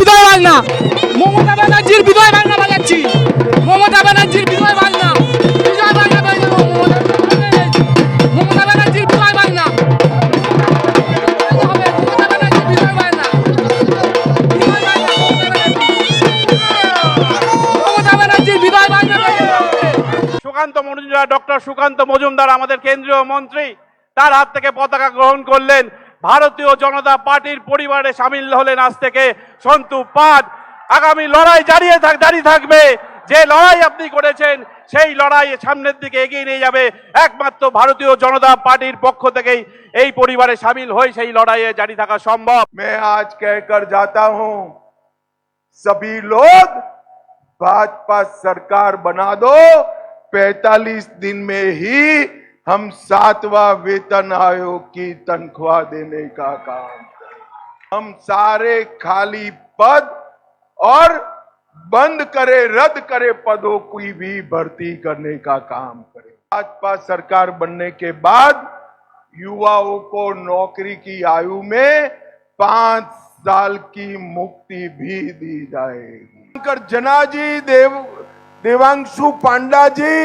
বিজয় বাংলা, মমতা ব্যানার্জির বিজয় বাংলা বাজাচ্ছি, মমতা ব্যানার্জির বিজয় বাংলা, বিজয় বাংলা বাজাবো, মমতা ব্যানার্জির বিজয় বাংলা, মমতা ব্যানার্জির বিজয় বাংলা, মমতা ব্যানার্জির বিজয় বাংলা। সুকান্ত মজুমদার, ডক্টর সুকান্ত মজুমদার আমাদের কেন্দ্রীয় মন্ত্রী, তার হাত থেকে পতাকা গ্রহণ করলেন। ভারতীয় জনতা পার্টির পরিবারে সামিল হলেন আজ থেকে সন্তু পাদ। আগামী লড়াই জারি থাকবে। যে লড়াই আপনি করেছেন সেই লড়াই সামনের দিকে এগিয়ে নিয়ে যাবে একমাত্র ভারতীয় জনতা পার্টির পক্ষ থেকেই। এই পরিবারে সামিল হয়ে সেই লড়াইয়ে জারি থাকা সম্ভব। मैं आज कहकर जाता हूं, सभी लोग भाजपा सरकार बना दो, 45 दिन में ही हम 7वां वेतन आयोग की तनख्वाह देने का काम करें। हम सारे खाली पद और बंद करे, रद्द करे पदों की भी भर्ती करने का काम करें। भाजपा सरकार बनने के बाद युवाओं को नौकरी की आयु में 5 साल की मुक्ति भी दी जाएगी। जना जी, देवांशु पांडा जी,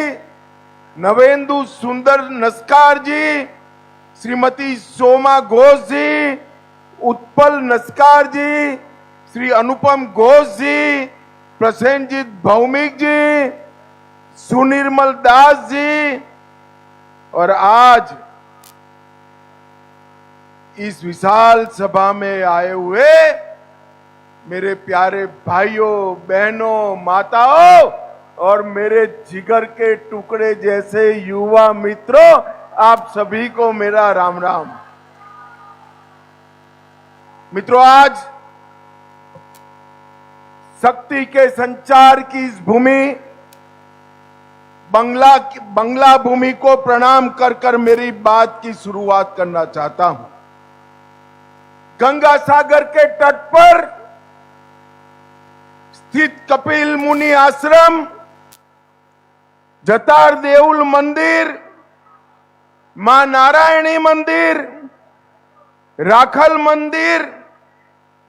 नवेंदु सुंदर नस्कार जी, श्रीमती सोमा घोष जी, उत्पल नस्कार जी, श्री अनुपम घोष जी, प्रसेनजीत भौमिक जी, सुनिर्मल दास जी, और आज इस विशाल सभा में आए हुए मेरे प्यारे भाइयों, बहनों, माताओं और मेरे जिगर के टुकड़े जैसे युवा मित्रों, आप सभी को मेरा राम राम। मित्रों, आज शक्ति के संचार की इस भूमि बंगला भूमि को प्रणाम कर कर मेरी बात की शुरुआत करना चाहता हूं। गंगा सागर के तट पर स्थित कपिल मुनि आश्रम, जतार देउल मंदिर, मां नारायणी मंदिर, राखल मंदिर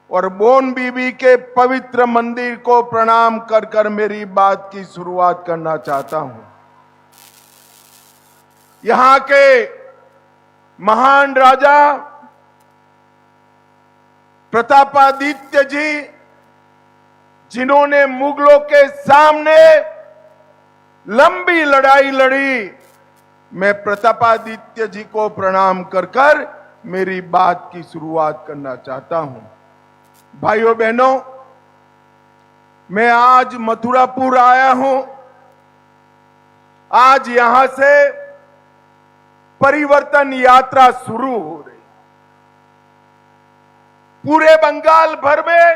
और बोन बीबी के पवित्र मंदिर को प्रणाम कर कर मेरी बात की शुरुआत करना चाहता हूं। यहां के महान राजा प्रतापादित्य जी, जिन्होंने मुगलों के सामने लंबी लड़ाई लड़ी, मैं प्रतापादित्य जी को प्रणाम कर कर मेरी बात की शुरुआत करना चाहता हूं। भाइयों बहनों, मैं आज मथुरापुर आया हूं। आज यहां से परिवर्तन यात्रा शुरू हो रही। पूरे बंगाल भर में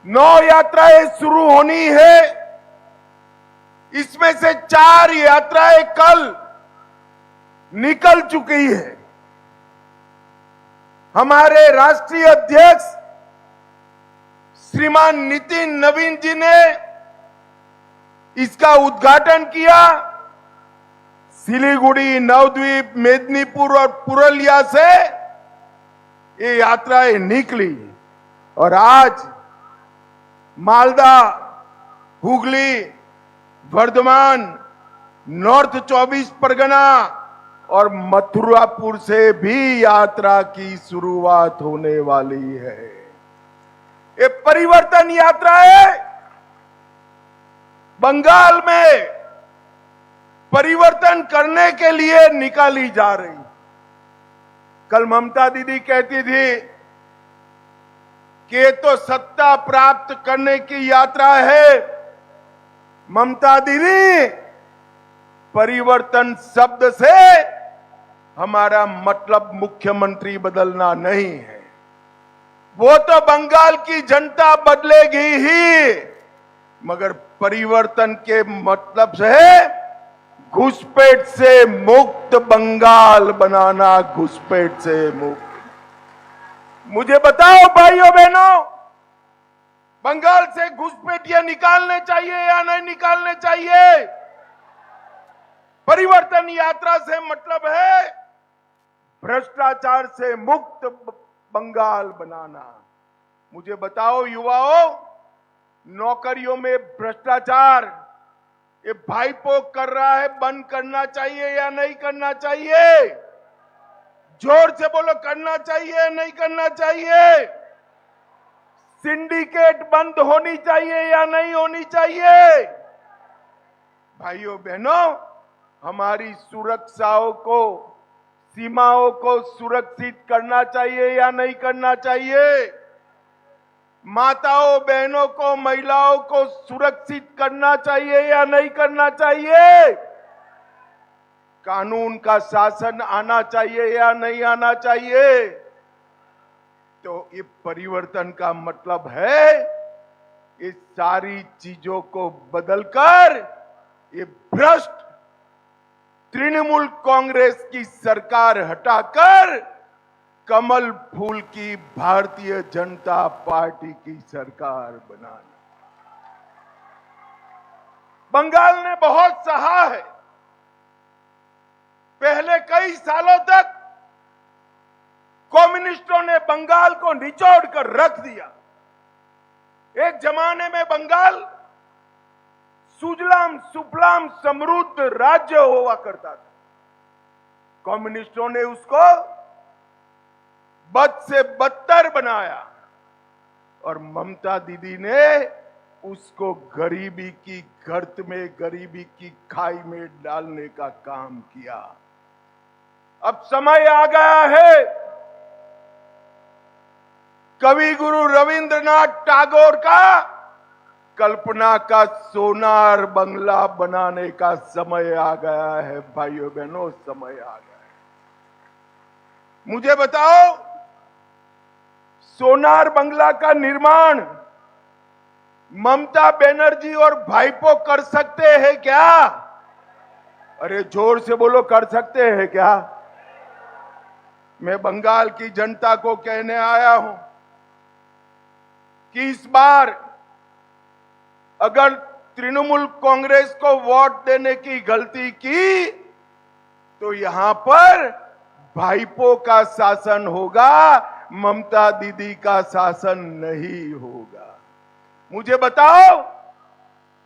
9 यात्राएं शुरू होनी है। इसमें से 4 यात्राएं कल निकल चुकी है। हमारे राष्ट्रीय अध्यक्ष श्रीमान नितिन नवीन जी ने इसका उद्घाटन किया। सिलीगुड़ी, नवद्वीप, मेदिनीपुर और पुरुलिया से ये यात्राएं निकली और आज मालदा, हुगली, वर्धमान, नॉर्थ 24 परगना और मथुरापुर से भी यात्रा की शुरुआत होने वाली है। ये परिवर्तन यात्रा है। बंगाल में परिवर्तन करने के लिए निकाली जा रही। कल ममता दीदी कहती थी कि ये तो सत्ता प्राप्त करने की यात्रा है। ममता दीदी, परिवर्तन शब्द से हमारा मतलब मुख्यमंत्री बदलना नहीं है। वो तो बंगाल की जनता बदलेगी ही, मगर परिवर्तन के मतलब से घुसपैठ से मुक्त बंगाल बनाना, घुसपैठ से मुक्त। मुझे बताओ भाइयों बहनों, बंगाल से घुसपैठियां निकालने चाहिए या नहीं निकालने चाहिए? परिवर्तन यात्रा से मतलब है भ्रष्टाचार से मुक्त बंगाल बनाना। मुझे बताओ युवाओं, नौकरियों में भ्रष्टाचार ये भाईपो कर रहा है, बंद करना चाहिए या नहीं करना चाहिए? जोर से बोलो, करना चाहिए या नहीं करना चाहिए? सिंडिकेट बंद होनी चाहिए या नहीं होनी चाहिए? भाइयों बहनों, हमारी सुरक्षाओं को, सीमाओं को सुरक्षित करना चाहिए या नहीं करना चाहिए? माताओं बहनों को, महिलाओं को सुरक्षित करना चाहिए या नहीं करना चाहिए? कानून का शासन आना चाहिए या नहीं आना चाहिए? तो ये परिवर्तन का मतलब है इस सारी चीजों को बदलकर ये भ्रष्ट तृणमूल कांग्रेस की सरकार हटाकर कमल फूल की भारतीय जनता पार्टी की सरकार बनाना। बंगाल ने बहुत सहा है। पहले कई सालों तक कम्युनिस्टों ने बंगाल को निचोड़ कर रख दिया। एक जमाने में बंगाल सुजलाम सुफलाम समृद्ध राज्य हुआ करता था। कम्युनिस्टों ने उसको बद से बदतर बनाया और ममता दीदी ने उसको गरीबी की गर्त में, गरीबी की खाई में डालने का काम किया। अब समय आ गया है कवि गुरु रविंद्रनाथ टैगोर का कल्पना का सोनार बंगला बनाने का समय आ गया है। भाइयों बहनों, समय आ गया है। मुझे बताओ, सोनार बंगला का निर्माण ममता बनर्जी और भाईपो कर सकते हैं क्या? अरे जोर से बोलो, कर सकते हैं क्या? मैं बंगाल की जनता को कहने आया हूं कि इस बार अगर तृणमूल कांग्रेस को वोट देने की गलती की तो यहां पर भाईपो का शासन होगा, ममता दीदी का शासन नहीं होगा। मुझे बताओ,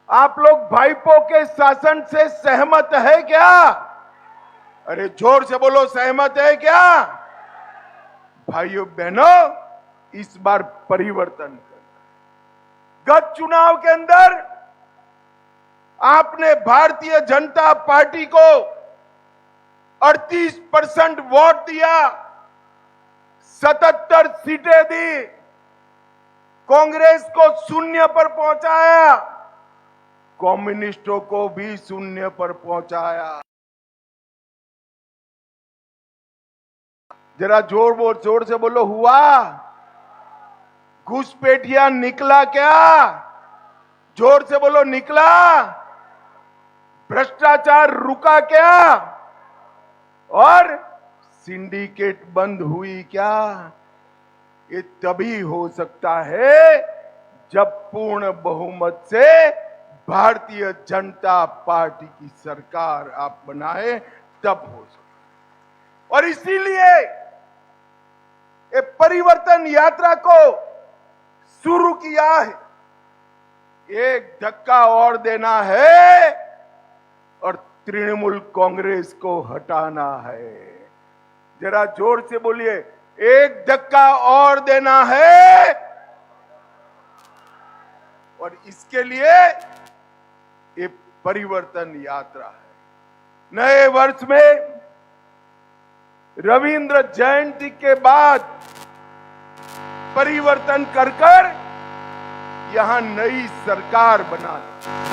आप लोग भाईपो के शासन से सहमत है क्या? अरे जोर से बोलो, सहमत है क्या? भाइयों बहनों, इस बार परिवर्तन करना। गत चुनाव के अंदर आपने भारतीय जनता पार्टी को 38% वोट दिया, 77 सीटें दी, कांग्रेस को 0 पर पहुंचाया, कम्युनिस्टों को भी 0 पर पहुंचाया। जरा जोर से बोलो, हुआ? घुसपैठिया निकला क्या? जोर से बोलो, निकला? भ्रष्टाचार रुका क्या? और सिंडिकेट बंद हुई क्या? ये तभी हो सकता है जब पूर्ण बहुमत से भारतीय जनता पार्टी की सरकार आप बनाए, तब हो सकता। और इसीलिए ये परिवर्तन यात्रा को शुरू किया है। एक धक्का और देना है और तृणमूल कांग्रेस को हटाना है। जरा जोर से बोलिए, एक धक्का और देना है। और इसके लिए ये परिवर्तन यात्रा है। नए वर्ष में रविंद्र जयंती के बाद परिवर्तन कर यहां नई सरकार बनाना।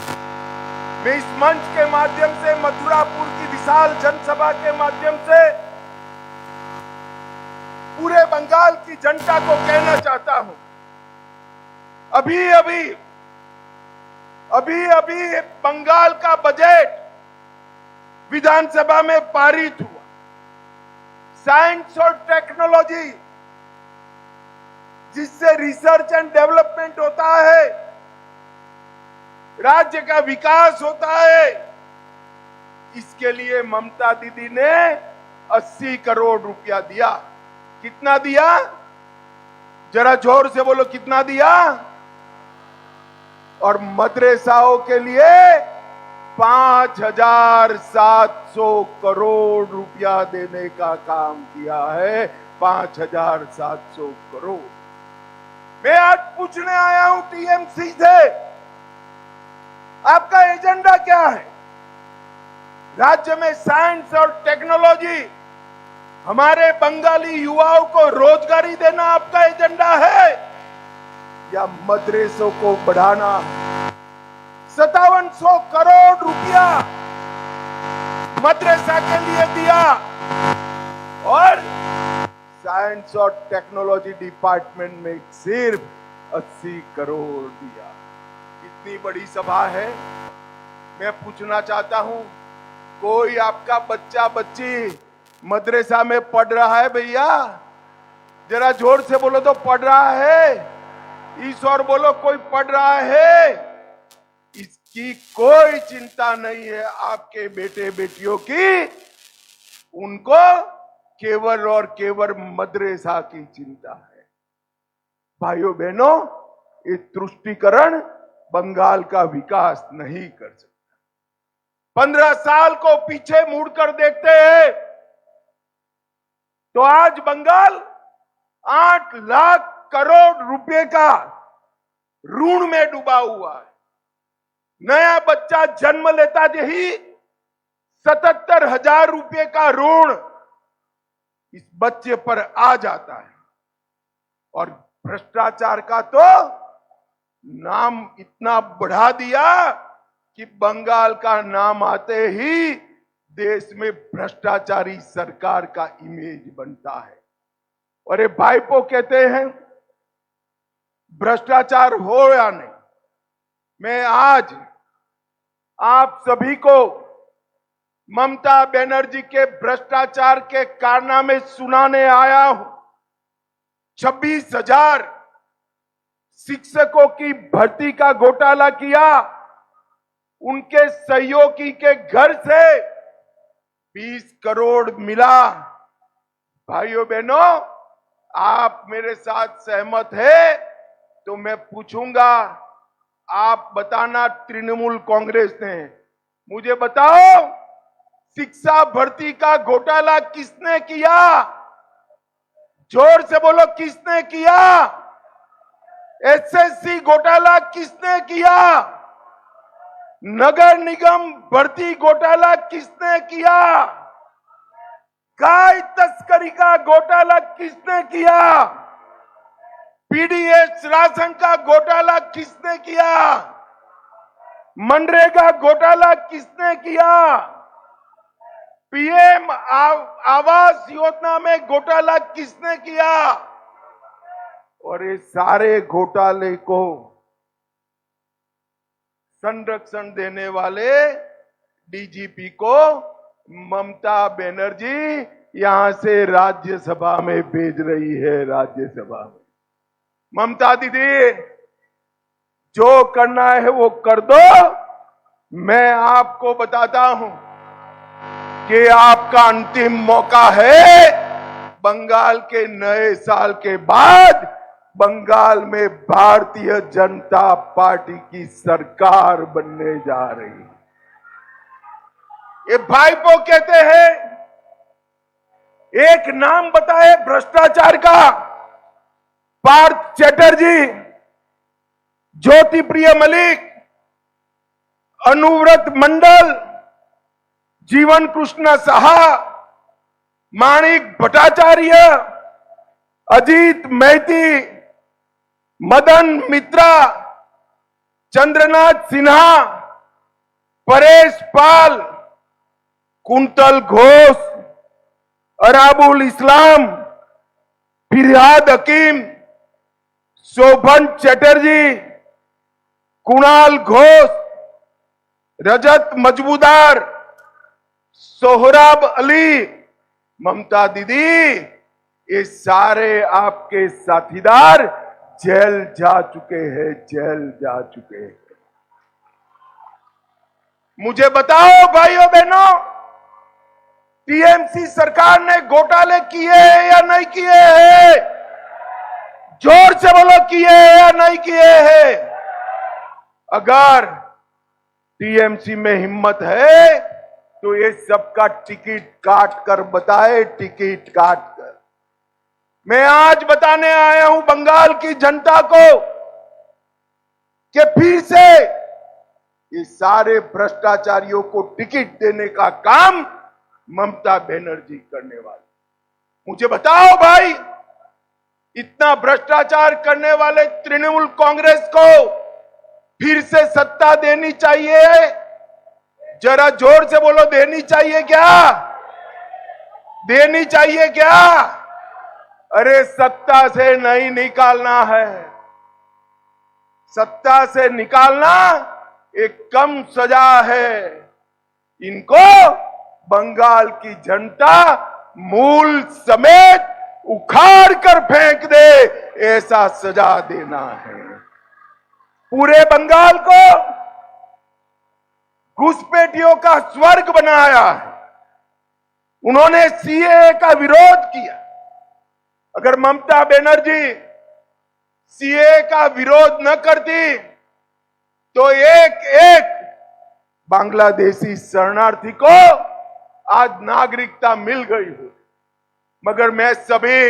मैं इस मंच के माध्यम से, मथुरापुर की विशाल जनसभा के माध्यम से पूरे बंगाल की जनता को कहना चाहता हूं, अभी बंगाल का बजट विधानसभा में पारित हुआ। साइंस और टेक्नोलॉजी, जिससे रिसर्च एंड डेवलपमेंट होता है, राज्य का विकास होता है, इसके लिए ममता दीदी ने 80 करोड़ रुपया दिया। कितना दिया? जरा जोर से बोलो कितना दिया। और मदरसाओं के लिए 5,700 करोड़ रुपया देने का काम किया है। 5,700 करोड़। मैं आज पूछने आया हूं टीएमसी से, आपका एजेंडा क्या है? राज्य में साइंस और टेक्नोलॉजी, हमारे बंगाली युवाओं को रोजगारी देना आपका एजेंडा है या मदरसों को बढ़ाना? 5700 करोड़ रुपया मदरसा के लिए दिया और साइंस और टेक्नोलॉजी डिपार्टमेंट में सिर्फ 80 करोड़ दिया। इतनी बड़ी सभा है। मैं पूछना चाहता हूं, कोई आपका बच्चा बच्ची मदरसा में पढ़ रहा है भैया? जरा जोर से बोलो तो पढ़ रहा है। इस और बोलो कोई पढ़ रहा है? इसकी कोई चिंता नहीं है आपके बेटे बेटियों की। उनको केवल और केवल मदरसा की चिंता है। भाइयों बहनों, ये तुष्टीकरण बंगाल का विकास नहीं कर सकता। 15 साल को पीछे मुड़कर देखते हैं तो आज बंगाल 8 लाख करोड़ रुपए का ऋण में डूबा हुआ है। नया बच्चा जन्म लेता ही 77,000 रुपए का ऋण इस बच्चे पर आ जाता है। और भ्रष्टाचार का तो नाम इतना बढ़ा दिया कि बंगाल का नाम आते ही देश में भ्रष्टाचारी सरकार का इमेज बनता है। और ये भाईपो कहते हैं भ्रष्टाचार हो या नहीं। मैं आज आप सभी को ममता बनर्जी के भ्रष्टाचार के कारनामे सुनाने आया हूं। 26,000 शिक्षकों की भर्ती का घोटाला किया। उनके सहयोगी के घर से 20 करोड़ मिला। भाइयों बहनों, आप मेरे साथ सहमत है तो मैं पूछूंगा, आप बताना तृणमूल कांग्रेस ने, मुझे बताओ शिक्षा भर्ती का घोटाला किसने किया? जोर से बोलो, किसने किया? एसएससी घोटाला किसने किया? नगर निगम भर्ती घोटाला किसने किया? गाय तस्करी का घोटाला किसने किया? पीडीएस राशन का घोटाला किसने किया? मनरेगा घोटाला किसने किया? पीएम आवास योजना में घोटाला किसने किया? और ये सारे घोटाले को संरक्षण देने वाले डीजीपी को ममता बनर्जी यहां से राज्यसभा में भेज रही है। राज्यसभा में ममता दीदी, जो करना है वो कर दो। मैं आपको बताता हूं कि आपका अंतिम मौका है। बंगाल के नए साल के बाद बंगाल में भारतीय जनता पार्टी की सरकार बनने जा रही है। ये भाईपो कहते हैं, एक नाम बताए भ्रष्टाचार का, पार्थ चैटर्जी, ज्योति प्रिय मलिक, अनुव्रत मंडल, जीवन कृष्ण साहा, माणिक भट्टाचार्य, अजीत मैती, मदन मित्रा, चंद्रनाथ सिन्हा, परेश पाल, कुंतल घोष, अराबुल इस्लाम, फिरहाद हकीम, शोभन चैटर्जी, कुणाल घोष, रजत मजबूदार, सोहराब अली। ममता दीदी, ये सारे आपके साथीदार जेल जा चुके हैं, जेल जा चुके हैं। मुझे बताओ भाइयों बहनों, टीएमसी सरकार ने घोटाले किए हैं या नहीं किए हैं? जोर से बोलो, किए हैं या नहीं किए हैं? अगर टीएमसी में हिम्मत है तो ये सबका टिकट काट कर बताए, टिकट काट कर। मैं आज बताने आया हूं बंगाल की जनता को कि फिर से ये सारे भ्रष्टाचारियों को टिकट देने का काम ममता बनर्जी करने वाली। मुझे बताओ भाई, इतना भ्रष्टाचार करने वाले तृणमूल कांग्रेस को फिर से सत्ता देनी चाहिए? जरा जोर से बोलो, देनी चाहिए क्या? देनी चाहिए क्या? अरे सत्ता से नहीं निकालना है, सत्ता से निकालना एक कम सजा है। इनको बंगाल की जनता मूल समेत उखाड़ कर फेंक दे, ऐसा सजा देना है। पूरे बंगाल को घुसपैठियों का स्वर्ग बनाया है। उन्होंने सीएए का विरोध किया। अगर ममता बनर्जी सीएए का विरोध न करती तो एक एक बांग्लादेशी शरणार्थी को आज नागरिकता मिल गई हो। मगर मैं सभी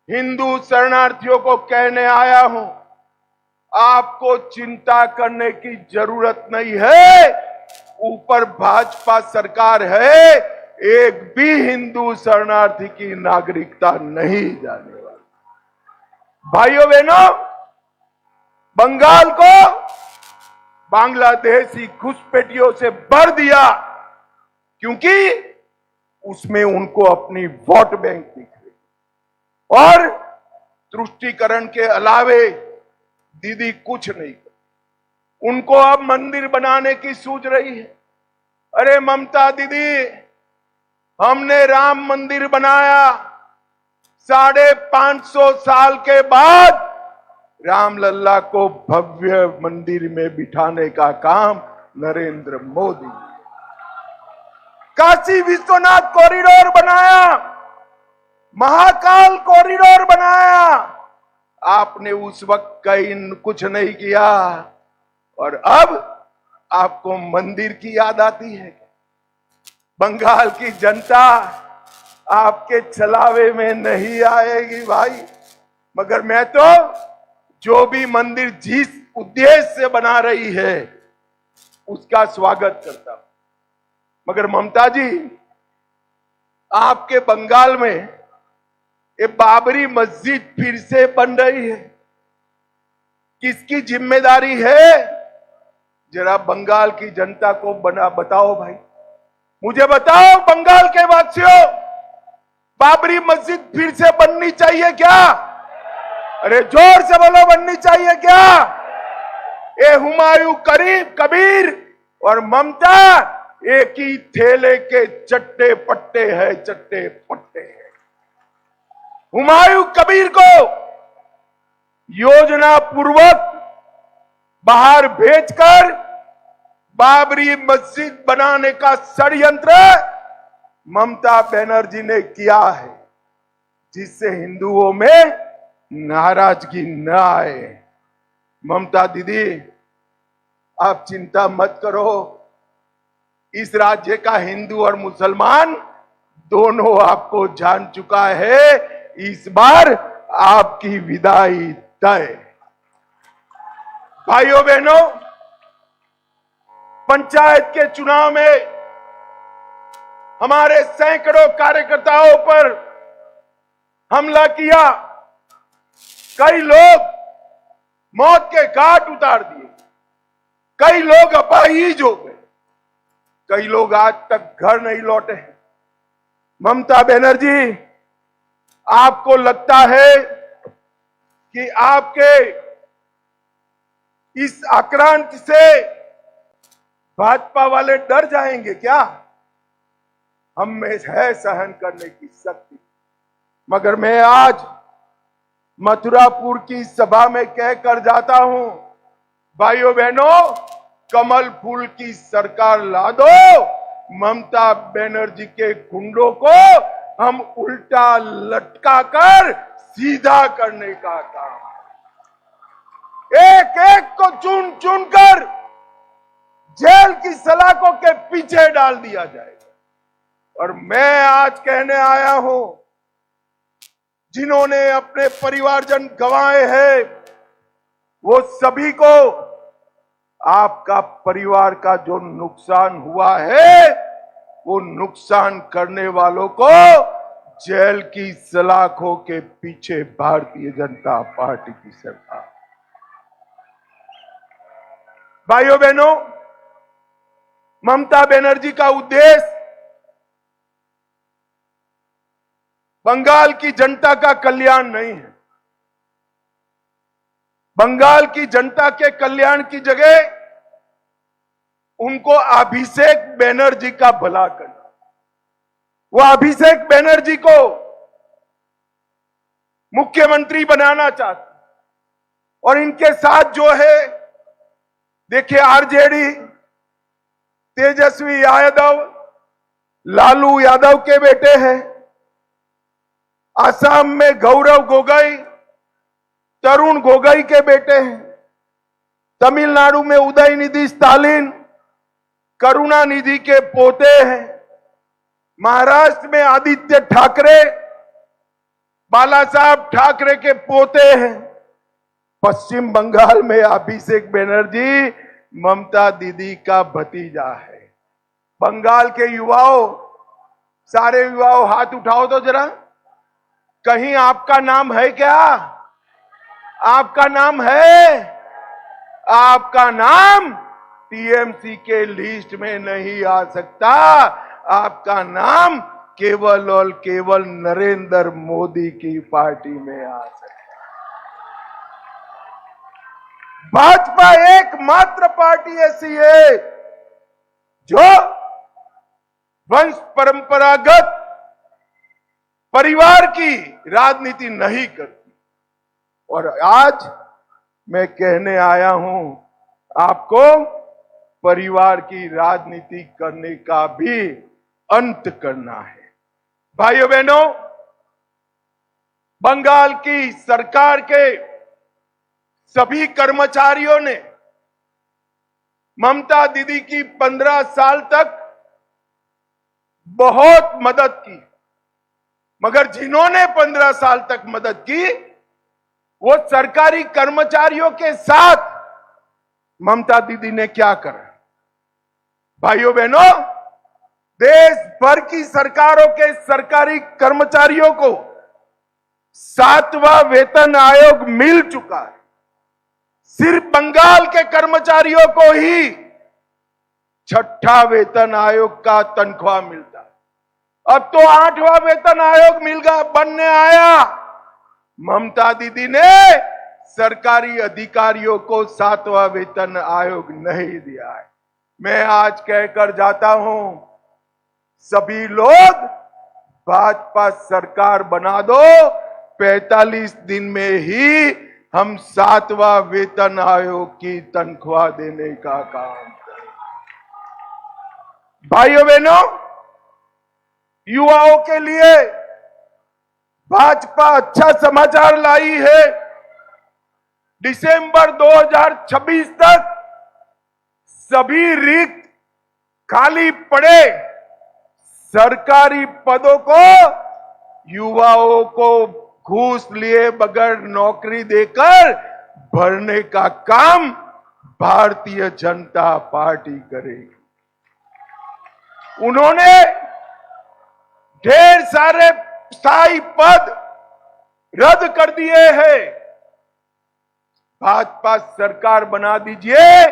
हिंदू शरणार्थियों को कहने आया हूं, आपको चिंता करने की जरूरत नहीं है। ऊपर भाजपा सरकार है, एक भी हिंदू शरणार्थी की नागरिकता नहीं जाने वाली। भाइयों बहनों, बंगाल को बांग्लादेशी घुसपैठियों से भर दिया, क्योंकि उसमें उनको अपनी वोट बैंक दिख रही और तुष्टीकरण के अलावे दीदी कुछ नहीं कर। उनको अब मंदिर बनाने की सूझ रही है। अरे ममता दीदी, हमने राम मंदिर बनाया, 550 साल के बाद रामलल्ला को भव्य मंदिर में बिठाने का काम नरेंद्र मोदी ने। काशी विश्वनाथ कॉरिडोर बनाया, महाकाल कॉरिडोर बनाया, आपने उस वक्त कहीं कुछ नहीं किया और अब आपको मंदिर की याद आती है। बंगाल की जनता आपके छलावे में नहीं आएगी भाई। मगर मैं तो जो भी मंदिर जिस उद्देश्य से बना रही है उसका स्वागत करता हूं। मगर ममता जी, आपके बंगाल में ये बाबरी मस्जिद फिर से बन रही है, किसकी जिम्मेदारी है? जरा बंगाल की जनता को बताओ भाई, मुझे बताओ बंगाल के वासियों, बाबरी मस्जिद फिर से बननी चाहिए क्या? अरे जोर से बोलो, बननी चाहिए क्या? ये हुमायूं कबीर और ममता एक ही थैले के चट्टे पट्टे है, चट्टे पट्टे है। हुमायूं कबीर को योजना पूर्वक बाहर भेजकर बाबरी मस्जिद बनाने का षड्यंत्र ममता बनर्जी ने किया है, जिससे हिंदुओं में नाराजगी न आए। ममता दीदी, आप चिंता मत करो, इस राज्य का हिंदू और मुसलमान दोनों आपको जान चुका है। इस बार आपकी विदाई तय। भाइयों बहनों, पंचायत के चुनाव में हमारे सैकड़ों कार्यकर्ताओं पर हमला किया, कई लोग मौत के घाट उतार दिए, कई लोग अपाहिज हो गए, कई लोग आज तक घर नहीं लौटे हैं। ममता बनर्जी, आपको लगता है कि आपके इस आक्रांत से भाजपा वाले डर जाएंगे क्या? हम में है सहन करने की शक्ति। मगर मैं आज मथुरापुर की सभा में कहकर जाता हूं, भाइयों बहनों, कमल फूल की सरकार ला दो, ममता बनर्जी के गुंडों को हम उल्टा लटका कर सीधा करने का काम, एक एक को चुन चुन कर जेल की सलाखों के पीछे डाल दिया जाएगा। और मैं आज कहने आया हूं, जिन्होंने अपने परिवारजन गंवाए हैं, वो सभी को आपका परिवार का जो नुकसान हुआ है, वो नुकसान करने वालों को जेल की सलाखों के पीछे भारतीय जनता पार्टी की सरकार। भाइयों बहनों, ममता बनर्जी का उद्देश्य बंगाल की जनता का कल्याण नहीं है। बंगाल की जनता के कल्याण की जगह उनको अभिषेक बनर्जी का भला करना। वो अभिषेक बनर्जी को मुख्यमंत्री बनाना चाहते, और इनके साथ जो है, देखिए, आरजेडी तेजस्वी यादव लालू यादव के बेटे हैं, असम में गौरव गोगोई तरुण गोगोई के बेटे हैं, तमिलनाडु में उदयनिधि स्टालिन करुणानिधि के पोते हैं, महाराष्ट्र में आदित्य ठाकरे बाला साहब ठाकरे के पोते हैं, पश्चिम बंगाल में अभिषेक बनर्जी ममता दीदी का भतीजा है। बंगाल के युवाओं, सारे युवाओं हाथ उठाओ तो जरा, कहीं आपका नाम है क्या? आपका नाम है? आपका नाम टीएमसी के लिस्ट में नहीं आ सकता। आपका नाम केवल और केवल नरेंद्र मोदी की पार्टी में आ सकता है। भाजपा एकमात्र पार्टी ऐसी है जो वंश परंपरागत परिवार की राजनीति नहीं करती। और आज मैं कहने आया हूं, आपको परिवार की राजनीति करने का भी अंत करना है। भाइयों बहनों, बंगाल की सरकार के सभी कर्मचारियों ने ममता दीदी की 15 साल तक बहुत मदद की, मगर जिन्होंने 15 साल तक मदद की, वो सरकारी कर्मचारियों के साथ ममता दीदी ने क्या करा? भाइयों बहनों, देश भर की सरकारों के सरकारी कर्मचारियों को 7वां वेतन आयोग मिल चुका है। सिर्फ बंगाल के कर्मचारियों को ही 6ठा वेतन आयोग का तनख्वाह मिलता है। अब तो 8वां वेतन आयोग बनने आया। ममता दीदी ने सरकारी अधिकारियों को 7वां वेतन आयोग नहीं दिया है। मैं आज कहकर जाता हूं, सभी लोग भाजपा सरकार बना दो, 45 दिन में ही हम 7वां वेतन आयोग की तनख्वाह देने का काम करें। भाइयों बहनों, युवाओं के लिए भाजपा अच्छा समाचार लाई है। दिसंबर 2026 तक सभी रिक्त खाली पड़े सरकारी पदों को युवाओं को घूस लिए बगैर नौकरी देकर भरने का काम भारतीय जनता पार्टी करेगी। उन्होंने ढेर सारे स्थायी पद रद्द कर दिए हैं। भाजपा सरकार बना दीजिए,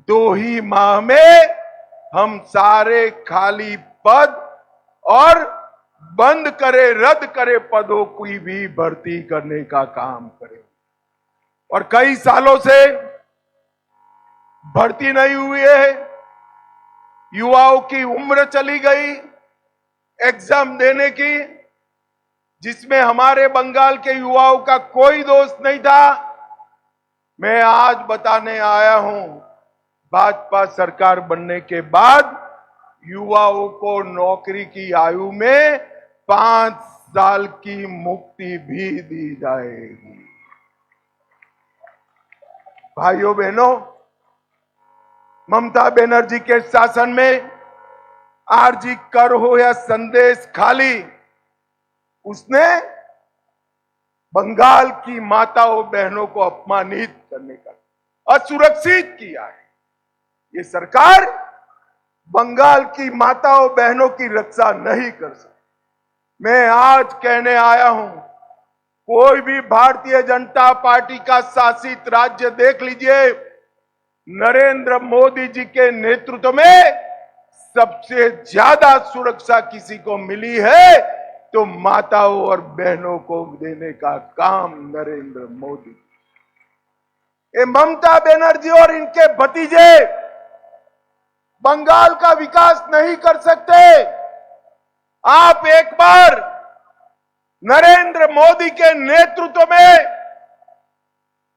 2 ही माह में हम सारे खाली पद और रद्द करे पदों की भी भर्ती करने का काम करें। और कई सालों से भर्ती नहीं हुई है, युवाओं की उम्र चली गई एग्जाम देने की, जिसमें हमारे बंगाल के युवाओं का कोई दोष नहीं था। मैं आज बताने आया हूं, भाजपा सरकार बनने के बाद युवाओं को नौकरी की आयु में 5 साल की मुक्ति भी दी जाएगी। भाइयों बहनों, ममता बनर्जी के शासन में आरजी कर हो या संदेश खाली, उसने बंगाल की माताओं बहनों को अपमानित करने का, असुरक्षित किया है। ये सरकार बंगाल की माताओं बहनों की रक्षा नहीं कर सकती। मैं आज कहने आया हूं, कोई भी भारतीय जनता पार्टी का शासित राज्य देख लीजिए, नरेंद्र मोदी जी के नेतृत्व में सबसे ज्यादा सुरक्षा किसी को मिली है तो माताओं और बहनों को देने का काम नरेंद्र मोदी। ये ममता बनर्जी और इनके भतीजे बंगाल का विकास नहीं कर सकते। आप एक बार नरेंद्र मोदी के नेतृत्व में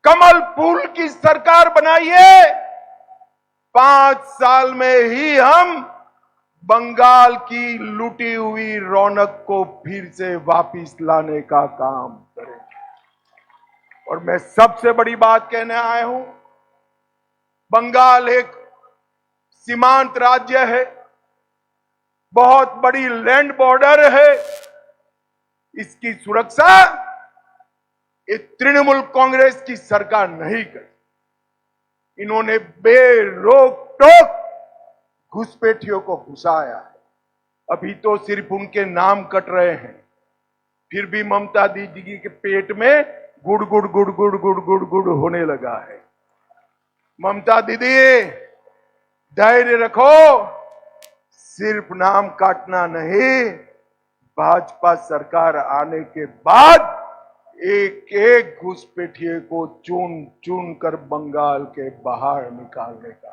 कमल फूल की सरकार बनाइए, 5 साल में ही हम बंगाल की लूटी हुई रौनक को फिर से वापस लाने का काम करेंगे। और मैं सबसे बड़ी बात कहने आया हूं, बंगाल एक सीमांत राज्य है, बहुत बड़ी लैंड बॉर्डर है। इसकी सुरक्षा ये तृणमूल कांग्रेस की सरकार नहीं कर। इन्होंने बेरोक टोक घुसपैठियों को घुसाया है। अभी तो सिर्फ उनके नाम कट रहे हैं, फिर भी ममता दीदी के पेट में गुड़ गुड़ गुड़ गुड़ गुड़ गुड़ गुड़ होने लगा है। ममता दीदी, धैर्य रखो, सिर्फ नाम काटना नहीं, भाजपा सरकार आने के बाद एक एक घुसपैठिए को चुन चुन कर बंगाल के बाहर निकालने का